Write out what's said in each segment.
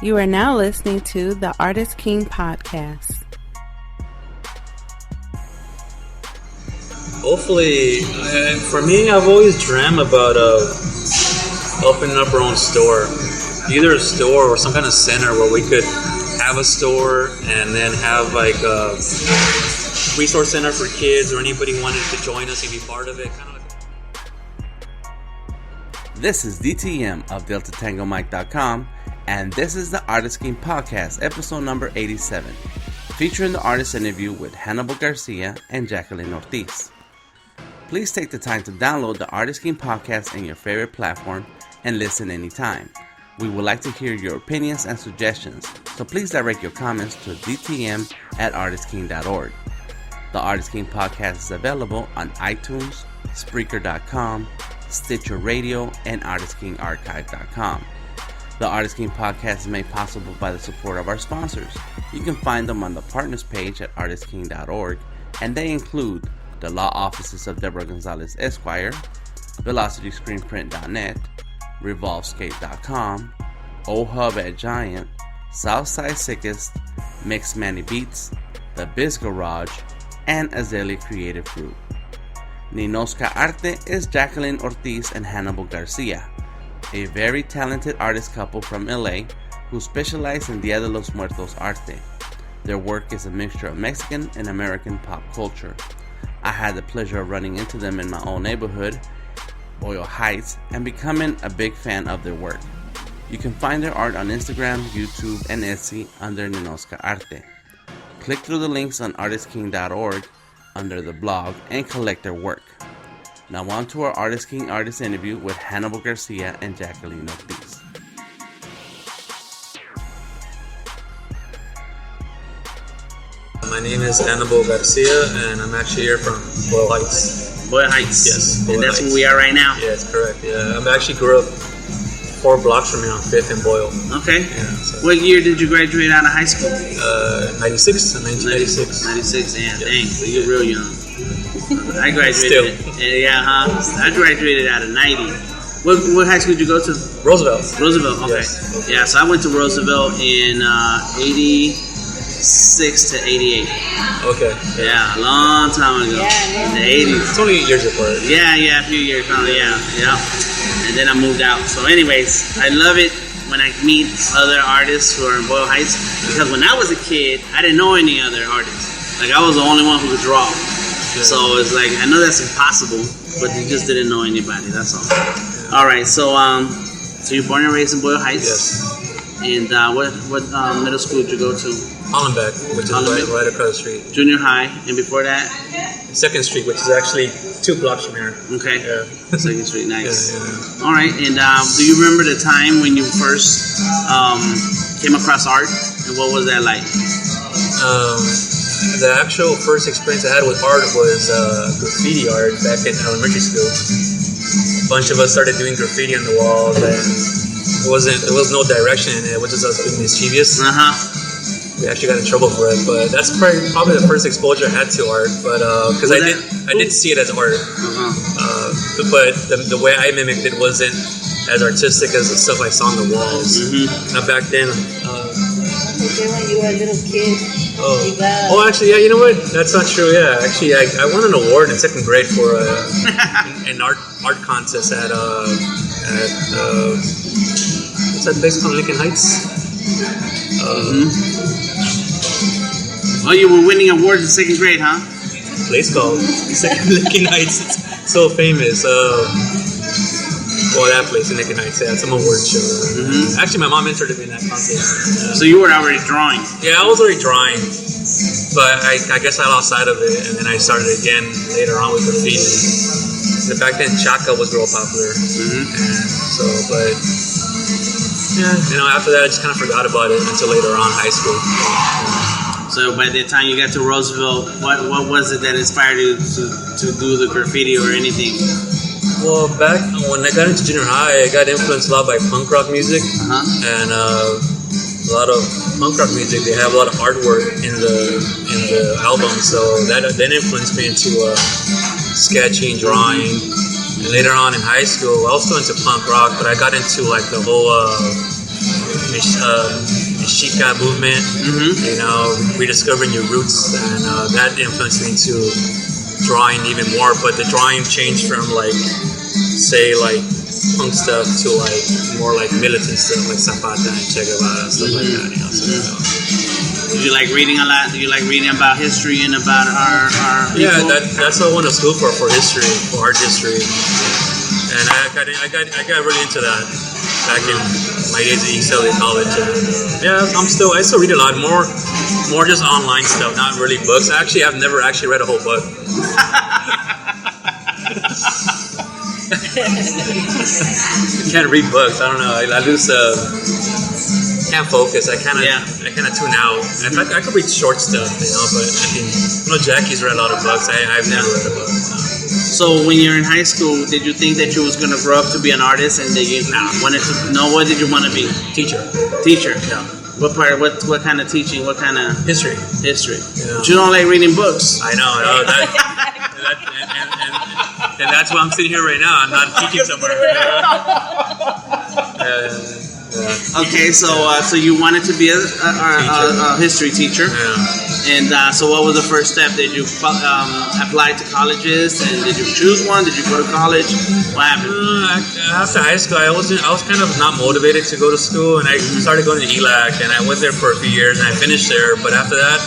You are now listening to the Artist King podcast. Hopefully, for me, I've always dreamt about opening up our own store. Either a store or some kind of center where we could have a store and then have like a resource center for kids or anybody wanted to join us and be part of it. This is DTM of DeltaTangoMike.com, and this is the Artist King Podcast, episode number 87, featuring the artist interview with Hannibal Garcia and Jacqueline Ortiz. Please take the time to download the Artist King Podcast in your favorite platform and listen anytime. We would like to hear your opinions and suggestions, so please direct your comments to dtm@artistking.org. The Artist King Podcast is available on iTunes, Spreaker.com, Stitcher Radio, and ArtistKingArchive.com. The Artist King Podcast is made possible by the support of our sponsors. You can find them on the partners page at artistking.org, and they include the law offices of Deborah Gonzalez Esquire, VelocityScreenPrint.net, RevolveScape.com, O-Hub at Giant, Southside Sickest, Mix Manny Beats, The Biz Garage, and Azalea Creative Group. Ninoska Arte is Jacqueline Ortiz and Hannibal Garcia, a very talented artist couple from L.A. who specialize in Dia De Los Muertos arte. Their work is a mixture of Mexican and American pop culture. I had the pleasure of running into them in my own neighborhood, Boyle Heights, and becoming a big fan of their work. You can find their art on Instagram, YouTube, and Etsy under Ninoska Arte. Click through the links on artistking.org under the blog and collect their work. Now on to our Artist King artist interview with Hannibal Garcia and Jacqueline Ortiz. My name is Hannibal Garcia, and I'm actually here from Boyle Heights. Boyle Heights. Yes, Boyle and that's Heights. where we are right now. Yeah, that's correct. Yeah, I actually grew up 4 blocks from here on 5th and Boyle. Okay. Yeah, so. What year did you graduate out of high school? 1996. 96, yeah, Yeah. dang, so you're real young. I graduated. I graduated out of 90. What high school did you go to? Roosevelt. Roosevelt, okay. Yes. Yeah, so I went to Roosevelt in 86 to 88. Okay. Yeah, a long time ago. In the 80s. It's only 8 years apart. Yeah, a few years probably, yeah. And then I moved out. So anyways, I love it when I meet other artists who are in Boyle Heights, because when I was a kid, I didn't know any other artists. Like, I was the only one who could draw. Yeah. So it's like, I know that's impossible, but you just didn't know anybody, that's all. Yeah. All right, so you're born and raised in Boyle Heights? Yes. And what middle school did you go to? Hollenbeck, which is right across the street. Junior high, and before that? 2nd Street, which is actually 2 blocks from here. Okay. Yeah. 2nd Street, nice. Yeah. All right, and do you remember the time when you first came across art, and what was that like? The actual first experience I had with art was graffiti art back in elementary school. A bunch of us started doing graffiti on the walls, and there was no direction in it. It was just us being mischievous. We actually got in trouble for it, but that's probably the first exposure I had to art. But because I did see it as art, but the way I mimicked it wasn't as artistic as the stuff I saw on the walls. Now back then. When you were a little kid. Oh, actually, yeah. You know what? That's not true. Yeah, actually, I won an award in 2nd grade for an art contest at what's that place called? Lincoln Heights. Oh, you were winning awards in 2nd grade, huh? Place called Lincoln Heights. It's so famous. Well, that place in Lincoln Heights, yeah, it's some award show. Actually, my mom entered me in that contest. So you were already drawing? Yeah, I was already drawing, but I guess I lost sight of it, and then I started again later on with graffiti. And back then, Chaka was real popular, and so, but yeah, after that, I just kind of forgot about it until later on, high school. So by the time you got to Roosevelt, what was it that inspired you to do the graffiti or anything? Well, back when I got into junior high, I got influenced a lot by punk rock music, and a lot of punk rock music. They have a lot of artwork in the album, so that influenced me into sketching, drawing. And later on in high school, I was still into punk rock, but I got into like the whole Mexica movement, you know, rediscovering your roots, and that influenced me into drawing even more. But the drawing changed from like, say, like punk stuff to like more like militant stuff, like Zapata and Che Guevara, stuff like that. You know, Did you like reading a lot? Do you like reading about history and about our people? Yeah, that's what I went to school for history, for art history, and I got really into that back in my days at East LA College. And, I still read a lot more just online stuff, not really books. Actually, I've never actually read a whole book. I can't read books. I don't know. I lose. Can't focus. I kind of tune out. In fact, I could read short stuff, you know. But I know Jackie's read a lot of books. I've never read a book. So when you're in high school, did you think that you was gonna grow up to be an artist, and that you wanted to know what did you want to be? Teacher. Yeah. What part? What kind of teaching? What kind of history? Yeah. But you don't like reading books. I know. And that's why I'm sitting here right now. I'm not teaching somewhere. Okay, so you wanted to be a history teacher. And so what was the first step? Did you apply to colleges, and did you choose one? Did you go to college? What happened? After high school, I was kind of not motivated to go to school, and I started going to ELAC, and I went there for a few years, and I finished there. But after that,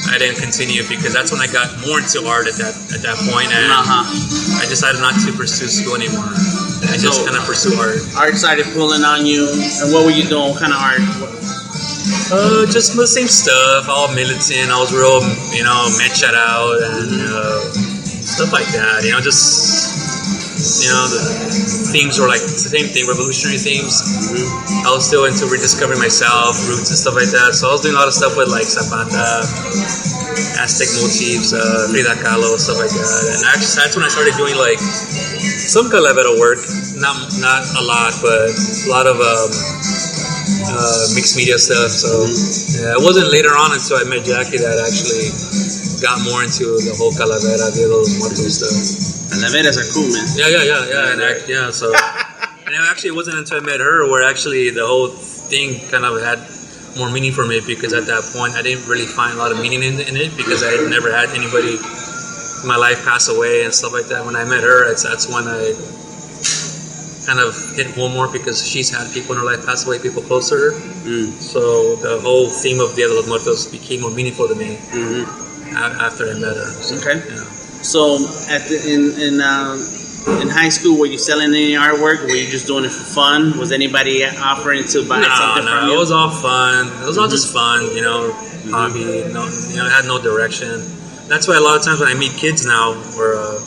I didn't continue because that's when I got more into art at that point, and I decided not to pursue school anymore. I just kind of pursue art. Art started pulling on you, and what were you doing? What kind of art? Just the same stuff, all militant. I was real, you know, matched out and stuff like that. You know, just, you know, the themes were like the same thing, revolutionary themes. I was still into rediscovering myself, roots and stuff like that. So I was doing a lot of stuff with like Zapata, Aztec motifs, Frida Kahlo, stuff like that. And actually, that's when I started doing like some Calavera work. Not a lot, but a lot of mixed media stuff. So it wasn't later on until I met Jackie that I actually got more into the whole Calavera, Dia De Los Muertos stuff. Calaveras are cool, man. Yeah. So, and actually, it wasn't until I met her where actually the whole thing kind of had more meaning for me, because at that point I didn't really find a lot of meaning in it because I had never had anybody in my life pass away and stuff like that. When I met her, that's when I kind of hit home more, because she's had people in her life pass away, people close to her. So the whole theme of Dia De Los Muertos became more meaningful to me after I met her. So, okay. Yeah. So in high school, were you selling any artwork, or were you just doing it for fun? Was anybody offering to buy something from you? It was all fun. It was all just fun, you know, hobby. No, you know, it had no direction. That's why a lot of times when I meet kids now, or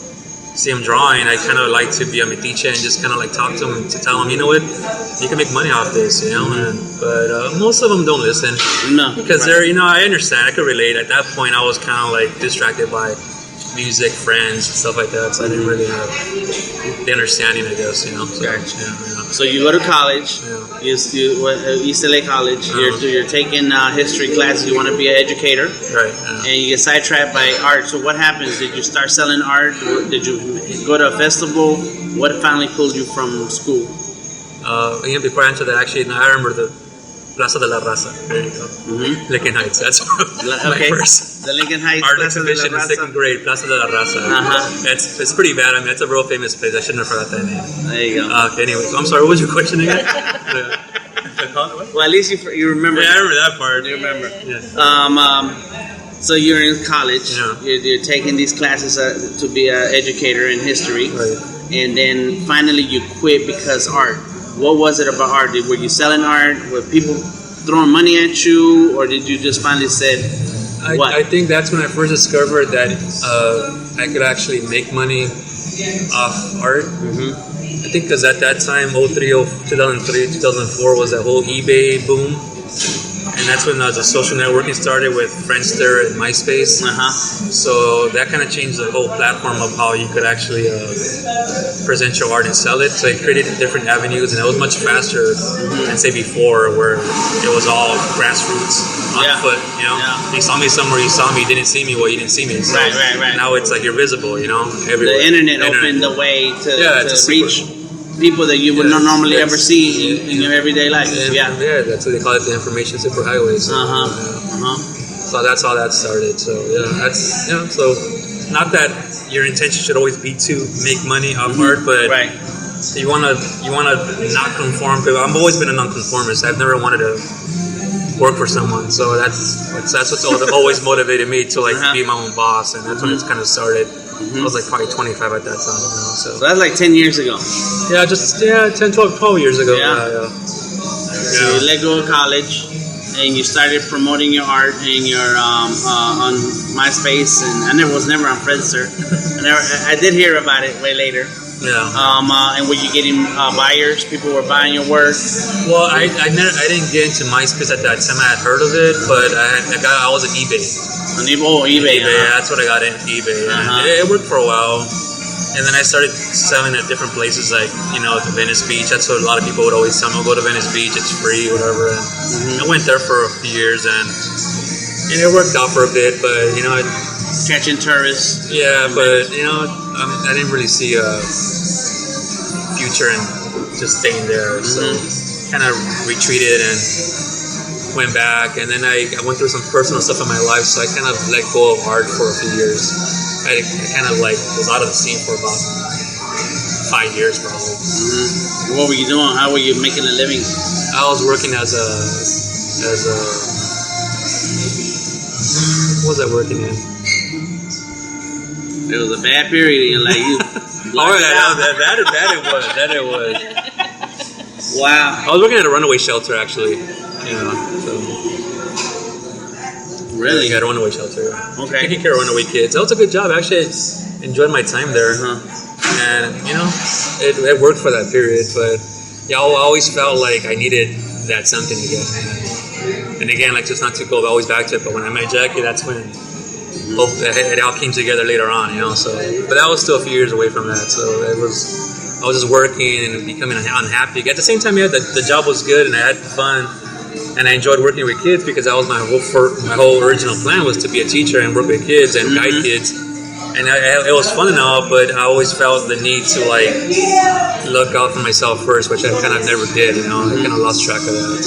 see them drawing, I kind of like to be a metiche and just kind of like talk to them to tell them, you know what, you can make money off this, you know. But most of them don't listen. No, because they're, you know, I understand. I could relate. At that point, I was kind of like distracted by music, friends, stuff like that. So I didn't really have the understanding, I guess, you know. So, So you go to college, East LA College. You're taking history classes. You want to be an educator, right? And you get sidetracked by art. So what happens? Did you start selling art? Or did you go to a festival? What finally pulled you from school? Before I answer that, actually, I remember the Plaza de la Raza. There you go. Lincoln Heights. That's my first. The Lincoln Heights art exhibition in second grade. Plaza de la Raza. It's pretty bad. I mean, it's a real famous place. I shouldn't have forgot that name. There you go. Okay. Anyways, I'm sorry. What was your question again? Well, at least you remember. Yeah, I remember that part. You remember. Yeah. So you're in college. You're taking these classes to be an educator in history, right. And then finally you quit because art. What was it about art? Were you selling art? Were people throwing money at you, or did you just finally said, what? I think that's when I first discovered that I could actually make money off art. I think because at that time, 2003, 2004 was that whole eBay boom. And that's when the social networking started with Friendster and MySpace. So that kind of changed the whole platform of how you could actually present your art and sell it. So it created different avenues, and it was much faster than say before, where it was all grassroots on foot. You know, you saw me somewhere, you saw me. You didn't see me, well, you didn't see me. So right. Now it's like you're visible. You know, everywhere. The internet opened the way to reach. people that you would not normally ever see in your everyday life. Yeah, that's what they call it, the information superhighway. So, so that's how that started. So so not that your intention should always be to make money off art, but you wanna not conform. I've always been a nonconformist. I've never wanted to work for someone, so that's what's always motivated me to be my own boss, and that's when it's kind of started. I was probably 25 at that time, so that's 10 years ago. 10, 12 years ago. So you let go of college and you started promoting your art in your on MySpace, and I was never on Friendster. I did hear about it way later. And were you getting buyers? People were buying your work. Well, I didn't get into MySpace at that time. I had heard of it, but I was on eBay. eBay. Yeah, that's what I got into eBay. It worked for a while, and then I started selling at different places, like to Venice Beach. That's what a lot of people would always tell me. Go to Venice Beach, it's free, whatever. And I went there for a few years, and it worked out for a bit, but catching tourists. Yeah, but I didn't really see a future in just staying there, so kind of retreated and went back, and then I went through some personal stuff in my life, so I kind of let go of art for a few years. I kind of was out of the scene for about 5 years probably. What were you doing? How were you making a living? I was working as a what was I working in? It was a bad period in your life. That it was. Wow. I was working at a runaway shelter, actually. Really? Yeah, at a runaway shelter. Okay. Taking care of runaway kids. That was a good job. Actually, I enjoyed my time there. And, it worked for that period. But, I always felt like I needed that something again. And again, just not to go always back to it, but when I met Jackie, that's when it all came together later on, So, but that was still a few years away from that. So I was just working and becoming unhappy. At the same time, the job was good and I had fun, and I enjoyed working with kids because that was my whole original plan was to be a teacher and work with kids and guide kids. And it was fun and all, but I always felt the need to look out for myself first, which I kind of never did. I kind of lost track of that.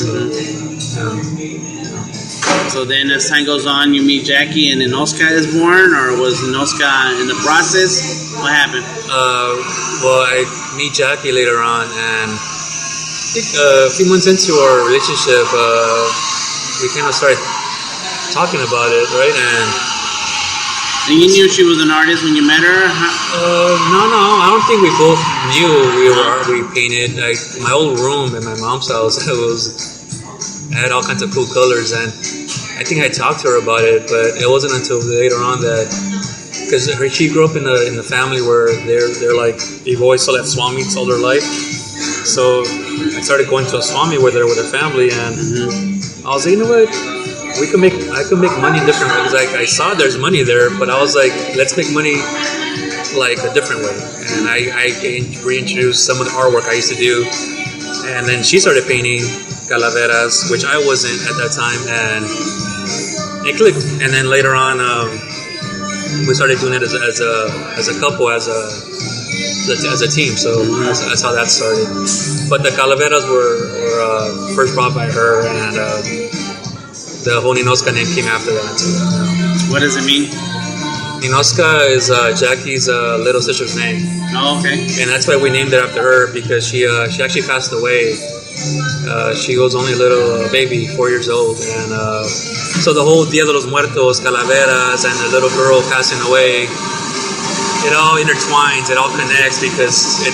So then as time goes on, you meet Jackie and Ninoska is born, or was Ninoska in the process? What happened? Well, I meet Jackie later on, and I think a few months into our relationship, we kind of started talking about it, right? And you knew she was an artist when you met her? No, I don't think we both knew we painted. My old room at my mom's house, I had all kinds of cool colors, and I think I talked to her about it, but it wasn't until later on that, because she grew up in the family where they've always sold at swami all their life. So I started going to a swami with her family, and I was like, you know what? I could make money in different ways. I saw there's money there, but I was like, let's make money a different way. And I reintroduced some of the artwork I used to do, and then she started painting calaveras, which I wasn't at that time, and it clicked. And then later on, we started doing it as a couple, as a team. So that's how that started. But the calaveras were first brought by her, and the whole Ninoska name came after that. What does it mean? Ninoska is Jackie's little sister's name. Oh, okay. And that's why we named it after her, because she actually passed away. She was only a little baby, 4 years old, and so the whole Dia De Los Muertos, calaveras, and the little girl passing away, it all intertwines, it all connects, because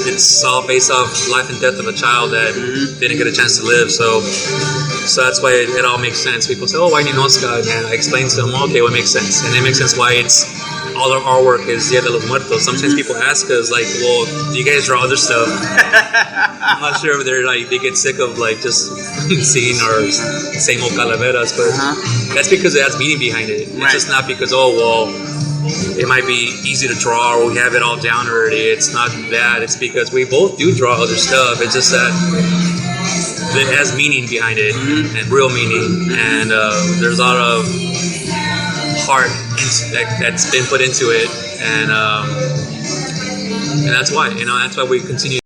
it's all based off life and death of a child that didn't get a chance to live. So that's why it all makes sense. People say, "Oh, why Ninoska?" And I explain to them, "Okay, well, it makes sense," and it makes sense why it's all our artwork is Dia De Los Muertos. Sometimes people ask us, "Well, do you guys draw other stuff?" I'm not sure if they get sick of just seeing our same old calaveras, but that's because it has meaning behind it. It's just not because it might be easy to draw or we have it all down already. It's not that. It's because we both do draw other stuff. It's just that it has meaning behind it, and real meaning, and there's a lot of heart that's been put into it, and that's why we continue.